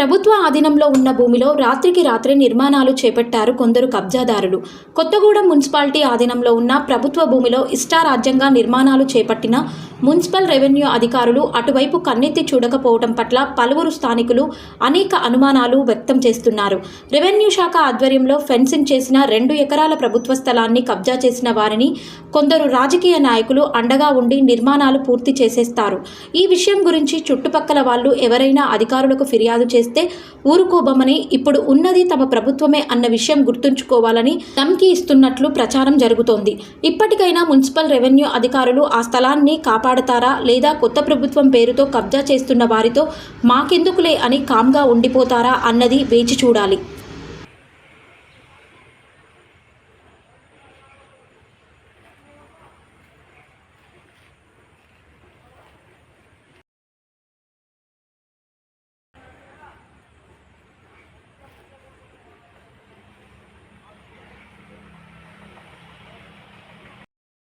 ప్రభుత్వ ఆధీనంలో ఉన్న భూమిలో రాత్రికి రాత్రే నిర్మాణాలు చేపట్టారు కొందరు కబ్జాదారులు. కొత్తగూడెం మున్సిపాలిటీ ఆధీనంలో ఉన్న ప్రభుత్వ భూమిలో ఇష్టారాజ్యంగా నిర్మాణాలు చేపట్టిన మున్సిపల్ రెవెన్యూ అధికారులు అటువైపు కన్నెత్తి చూడకపోవడం పట్ల పలువురు స్థానికులు అనేక అనుమానాలు వ్యక్తం చేస్తున్నారు. రెవెన్యూ శాఖ ఆధ్వర్యంలో ఫెన్సింగ్ చేసిన 2 ఎకరాల ప్రభుత్వ స్థలాన్ని కబ్జా చేసిన వారిని కొందరు రాజకీయ నాయకులు అండగా ఉండి నిర్మాణాలు పూర్తి చేసేస్తారు. ఈ విషయం గురించి చుట్టుపక్కల వాళ్ళు ఎవరైనా అధికారులకు ఫిర్యాదు చేస్తే ఊరుకోబమని, ఇప్పుడు ఉన్నది తమ ప్రభుత్వమే అన్న విషయం గుర్తుంచుకోవాలని ధమ్కీ ఇస్తున్నట్లు ప్రచారం జరుగుతోంది. ఇప్పటికైనా మున్సిపల్ రెవెన్యూ అధికారులు ఆ స్థలాన్ని కాపాడతారా, లేదా కొత్త ప్రభుత్వం పేరుతో కబ్జా చేస్తున్న వారితో మాకెందుకులే అని కామ్గా ఉండిపోతారా అన్నది వేచి చూడాలి.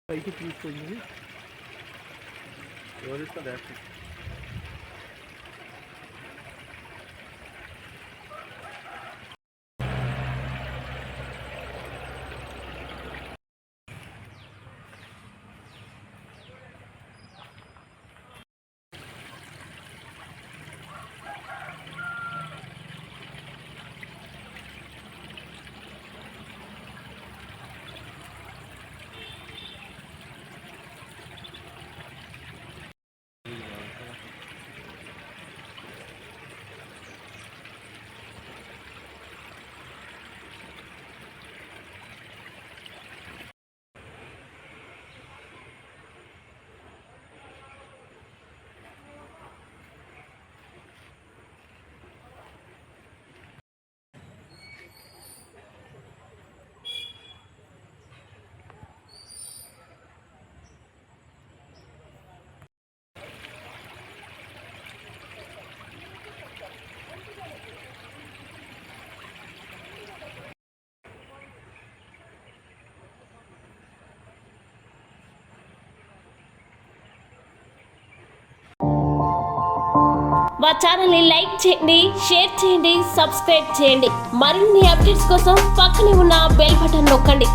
పైకి తీసుకుంది ఎవరిస్తా డాష్ మా ఛానల్ని లైక్ చేయండి, షేర్ చేయండి, సబ్స్క్రైబ్ చేయండి. మరిన్ని అప్డేట్స్ కోసం పక్కనే ఉన్న బెల్ బటన్ నొక్కండి.